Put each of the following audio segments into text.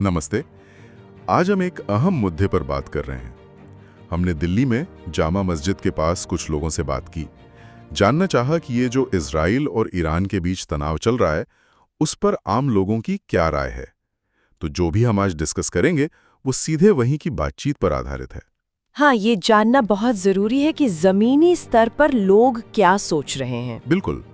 नमस्ते। आज हम एक अहम मुद्दे पर बात कर रहे हैं। हमने दिल्ली में जामा मस्जिद के पास कुछ लोगों से बात की, जानना चाहा कि ये जो इजराइल और ईरान के बीच तनाव चल रहा है, उस पर आम लोगों की क्या राय है। तो जो भी हम आज डिस्कस करेंगे वो सीधे वहीं की बातचीत पर आधारित है। हाँ, ये जानना बहुत जरूरी है कि जमीनी स्तर पर लोग क्या सोच रहे हैं। बिल्कुल।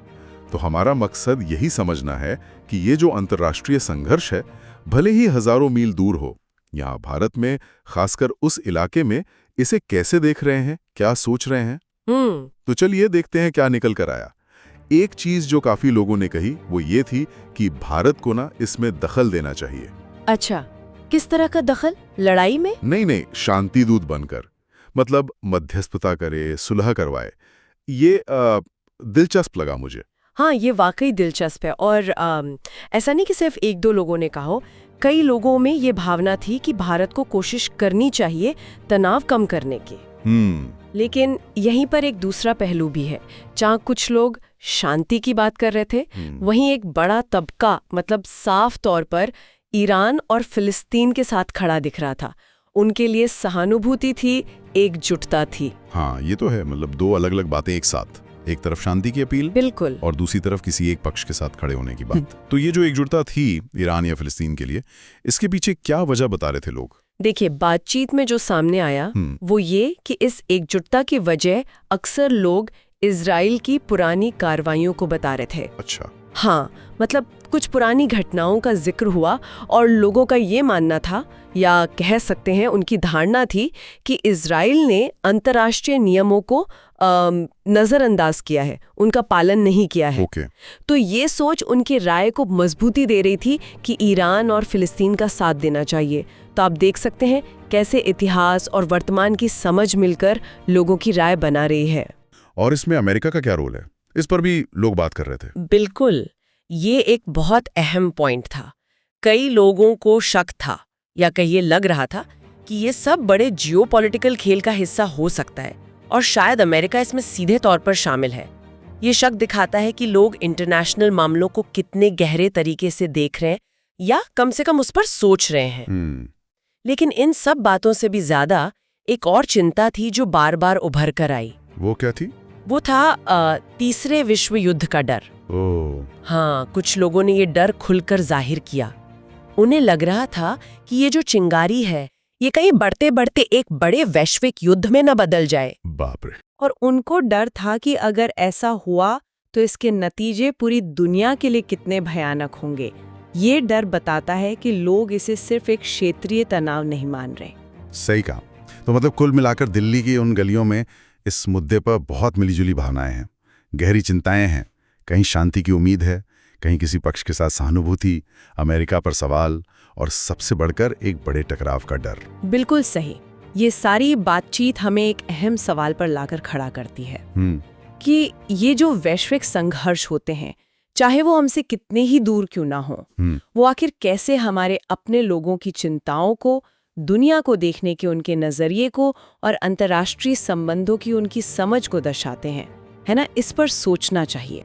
तो हमारा मकसद यही समझना है कि ये जो अंतर्राष्ट्रीय संघर्ष है, भले ही हजारों मील दूर हो, यहाँ भारत में खासकर उस इलाके में इसे कैसे देख रहे हैं, क्या सोच रहे हैं। तो चलिए देखते हैं क्या निकल कर आया। एक चीज जो काफी लोगों ने कही वो ये थी कि भारत को ना इसमें दखल देना चाहिए। अच्छा, किस तरह का दखल? लड़ाई में? नहीं, शांति दूत बनकर, मतलब मध्यस्थता करे, सुलह करवाए। ये दिलचस्प लगा मुझे। हाँ, ये वाकई दिलचस्प है। और ऐसा नहीं कि सिर्फ एक दो लोगों ने कहा हो, कई लोगों में ये भावना थी कि भारत को कोशिश करनी चाहिए तनाव कम करने की। लेकिन यहीं पर एक दूसरा पहलू भी है। जहाँ कुछ लोग शांति की बात कर रहे थे, वहीं एक बड़ा तबका, मतलब साफ तौर पर ईरान और फिलिस्तीन के साथ खड़ा दिख रहा था। उनके लिए सहानुभूति थी, एकजुटता थी। हाँ, ये तो है। मतलब दो अलग अलग बातें एक साथ, एक तरफ शांति की अपील, बिल्कुल, और दूसरी तरफ किसी एक पक्ष के साथ खड़े होने की बात। तो ये जो एकजुटता थी ईरान या फिलिस्तीन के लिए, इसके पीछे क्या वजह बता रहे थे लोग? देखिए, बातचीत में जो सामने आया वो ये कि इस एकजुटता की वजह अक्सर लोग इजराइल की पुरानी कार्रवाइयों को बता रहे थे। अच्छा। हाँ, मतलब कुछ पुरानी घटनाओं का जिक्र हुआ और लोगों का ये मानना था, या कह सकते हैं उनकी धारणा थी, कि इजराइल ने अंतर्राष्ट्रीय नियमों को नजरअंदाज किया है, उनका पालन नहीं किया है। तो ये सोच उनकी राय को मजबूती दे रही थी कि ईरान और फिलिस्तीन का साथ देना चाहिए। तो आप देख सकते हैं कैसे इतिहास और वर्तमान की समझ मिलकर लोगों की राय बना रही है। और इसमें अमेरिका का क्या रोल है? इस पर भी लोग बात कर रहे थे। बिल्कुल, ये एक बहुत अहम पॉइंट था। कई लोगों को शक था, या कहिए लग रहा था, कि ये सब बड़े जियोपॉलिटिकल खेल का हिस्सा हो सकता है और शायद अमेरिका इसमें सीधे तौर पर शामिल है। ये शक दिखाता है कि लोग इंटरनेशनल मामलों को कितने गहरे तरीके से देख रहे हैं, या कम से कम उस पर सोच रहे हैं। लेकिन इन सब बातों से भी ज्यादा एक और चिंता थी जो बार बार उभर कर आई। वो क्या थी? वो था तीसरे विश्व युद्ध का डर। हाँ, कुछ लोगों ने ये डर खुलकर जाहिर किया। उन्हें लग रहा था कि ये जो चिंगारी है, ये कहीं बढ़ते बढ़ते एक बड़े वैश्विक युद्ध में न बदल जाए। बाप रे। और उनको डर था कि अगर ऐसा हुआ तो इसके नतीजे पूरी दुनिया के लिए कितने भयानक होंगे। ये डर बताता है कि लोग इसे सिर्फ एक क्षेत्रीय तनाव नहीं मान रहे। सही कहा। तो मतलब कुल मिलाकर दिल्ली की उन गलियों में इस मुद्दे पर बहुत मिलीजुली भावनाएं हैं, गहरी चिंताएं हैं। कहीं शांति की उम्मीद है, कहीं किसी पक्ष के साथ सहानुभूति, अमेरिका पर सवाल, और सबसे बढ़कर एक बड़े टकराव का डर। बिल्कुल सही। ये सारी बातचीत हमें एक अहम सवाल पर लाकर खड़ा करती है कि ये जो वैश्विक संघर्ष होते हैं, चाहे वो हमसे कितने ही दूर क्यों ना हो, वो आखिर कैसे हमारे अपने लोगों की चिंताओं को, दुनिया को देखने के उनके नजरिए को और अंतर्राष्ट्रीय संबंधों की उनकी समझ को दर्शाते हैं, है ना? इस पर सोचना चाहिए।